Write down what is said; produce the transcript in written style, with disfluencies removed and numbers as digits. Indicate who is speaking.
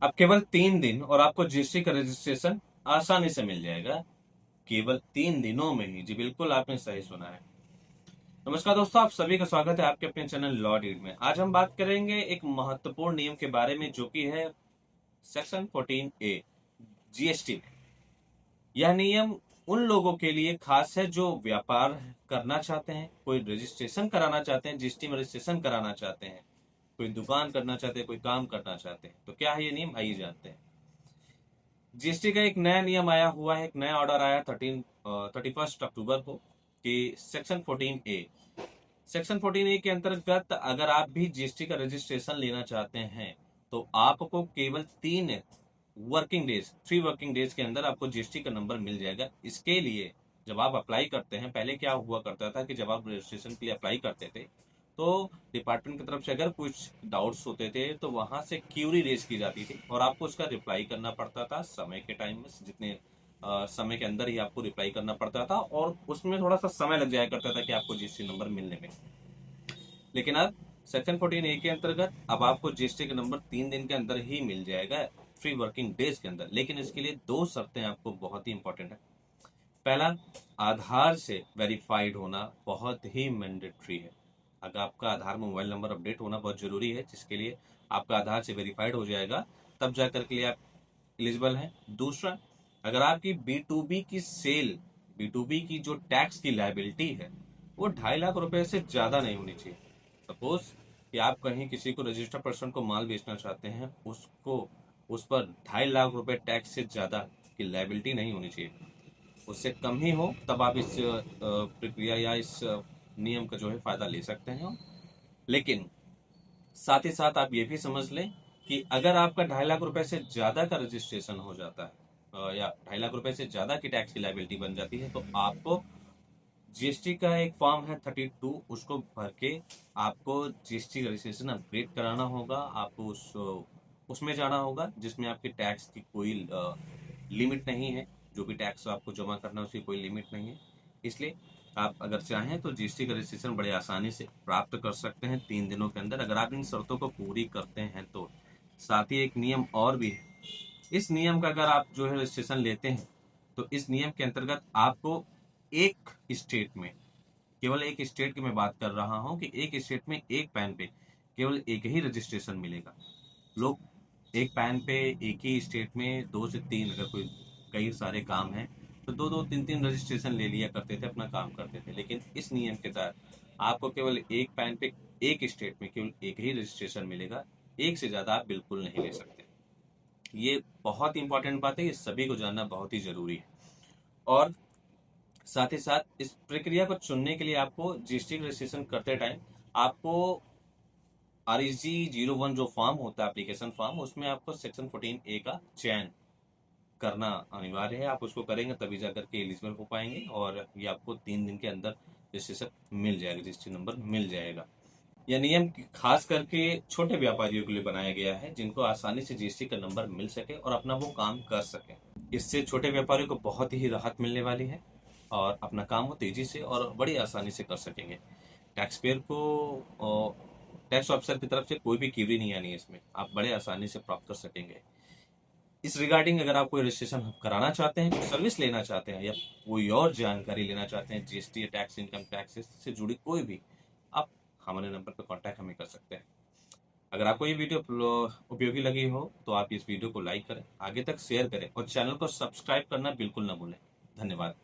Speaker 1: अब केवल 3 दिन और आपको जीएसटी का रजिस्ट्रेशन आसानी से मिल जाएगा। केवल 3 दिनों में ही। जी बिल्कुल, आपने सही सुना है। नमस्कार दोस्तों, आप सभी का स्वागत है आपके अपने चैनल लॉ डीड में। आज हम बात करेंगे एक महत्वपूर्ण नियम के बारे में, जो कि है सेक्शन 14A जीएसटी में। यह नियम उन लोगों के लिए खास है जो व्यापार करना चाहते हैं, कोई रजिस्ट्रेशन कराना चाहते हैं, जीएसटी में रजिस्ट्रेशन कराना चाहते हैं, कोई दुकान करना चाहते हैं, कोई काम करना चाहते हैं। तो क्या है ये नियम, आइए जानते हैं। जीएसटी का एक नया नियम आया हुआ है, एक नया ऑर्डर आया 31 अक्टूबर को, कि सेक्शन 14A के अंतर्गत अगर आप भी जीएसटी का रजिस्ट्रेशन लेना चाहते हैं तो आपको केवल 3 वर्किंग डेज के अंदर आपको जीएसटी का नंबर मिल जाएगा। इसके लिए जब आप अप्लाई करते हैं, पहले क्या हुआ करता था कि जब आप रजिस्ट्रेशन के लिए अप्लाई करते थे तो डिपार्टमेंट की तरफ से अगर कुछ डाउट्स होते थे तो वहां से क्यूरी रेज की जाती थी और आपको उसका रिप्लाई करना पड़ता था समय के टाइम में, जितने समय के अंदर ही आपको रिप्लाई करना पड़ता था, और उसमें थोड़ा सा समय लग जाया करता था कि आपको जीएसटी नंबर मिलने में। लेकिन अब सेक्शन 14A के अंतर्गत अब आपको जीएसटी का नंबर 3 दिन के अंदर ही मिल जाएगा, 3 वर्किंग डेज के अंदर। लेकिन इसके लिए 2 शर्तें आपको बहुत ही इंपॉर्टेंट है। पहला, आधार से वेरीफाइड होना बहुत ही मैंडेटरी है। अगर आपका आधार में मोबाइल नंबर अपडेट होना बहुत जरूरी है, जिसके लिए आपका आधार से वेरीफाइड हो जाएगा, तब जाकर के लिए आप एलिजिबल हैं। दूसरा, अगर आपकी B2B की सेल, B2B की जो टैक्स की लायबिलिटी है वो 2.5 लाख रुपए से ज्यादा नहीं होनी चाहिए। सपोज कि आप कहीं किसी को, रजिस्टर्ड पर्सन को माल बेचना चाहते हैं, उसको उस पर 2.5 लाख रुपए टैक्स से ज्यादा की लायबिलिटी नहीं होनी चाहिए। उससे कम ही हो तब आप इस प्रक्रिया या इस नियम का जो है फायदा ले सकते हैं। लेकिन साथ ही साथ आप ये भी समझ लें कि अगर आपका 2.5 लाख रुपए से ज्यादा का रजिस्ट्रेशन हो जाता है, या 2.5 लाख रुपए से ज्यादा की टैक्स की लायबिलिटी बन जाती है, तो आपको जीएसटी का एक फॉर्म है 32, उसको भर के आपको जीएसटी रजिस्ट्रेशन अपग्रेड कराना होगा। आपको उसमें जाना होगा जिसमें आपके टैक्स की कोई लिमिट नहीं है। जो भी टैक्स आपको जमा करना है उसकी कोई लिमिट नहीं है। इसलिए आप अगर चाहें तो जीएसटी का रजिस्ट्रेशन बड़े आसानी से प्राप्त कर सकते हैं 3 दिनों के अंदर, अगर आप इन शर्तों को पूरी करते हैं तो। साथ ही एक नियम और भी है। इस नियम का अगर आप जो है रजिस्ट्रेशन लेते हैं तो इस नियम के अंतर्गत आपको एक स्टेट में, केवल एक स्टेट की मैं बात कर रहा हूं, कि एक स्टेट में एक पैन पे केवल एक ही रजिस्ट्रेशन मिलेगा। लोग एक पैन पे एक ही स्टेट में 2 से 3, अगर कोई कई सारे काम हैं तो 2 2 3 3 रजिस्ट्रेशन ले लिया करते थे, अपना काम करते थे। लेकिन इस नियम के तहत आपको केवल एक पैन पे एक स्टेट में केवल एक ही रजिस्ट्रेशन मिलेगा। एक से ज्यादा आप बिल्कुल नहीं ले सकते। ये बहुत इंपॉर्टेंट बात है, ये सभी को जानना बहुत ही जरूरी है। और साथ ही साथ इस प्रक्रिया को चुनने के लिए आपको जीएसटी रजिस्ट्रेशन करते टाइम आपको RSG-01 जो फॉर्म होता है, एप्लीकेशन फॉर्म, उसमें आपको सेक्शन 14A का चयन करना अनिवार्य है। आप उसको करेंगे तभी जाकर के एलिजिबल हो पाएंगे, और ये आपको 3 दिन के अंदर रजिस्ट्रेशन मिल जाएगा, रजिस्ट्री नंबर मिल जाएगा। यह नियम खास करके छोटे व्यापारियों के लिए बनाया गया है, जिनको आसानी से जीएसटी का नंबर मिल सके और अपना वो काम कर सके। इससे छोटे व्यापारियों को बहुत ही राहत मिलने वाली है और अपना काम वो तेजी से और बड़ी आसानी से कर सकेंगे। टैक्स पेयर को टैक्स ऑफिसर की तरफ से कोई भी क्यूरी नहीं आनी है, इसमें आप बड़े आसानी से प्राप्त कर सकेंगे। इस रिगार्डिंग अगर आप कोई रजिस्ट्रेशन कराना चाहते हैं, कोई सर्विस लेना चाहते हैं, या कोई और जानकारी लेना चाहते हैं, जीएसटी, टैक्स, इनकम टैक्स से जुड़ी कोई भी, आप हमारे नंबर पर कांटेक्ट हमें कर सकते हैं। अगर आपको ये वीडियो उपयोगी लगी हो तो आप इस वीडियो को लाइक करें, आगे तक शेयर करें और चैनल को सब्सक्राइब करना बिल्कुल ना भूलें। धन्यवाद।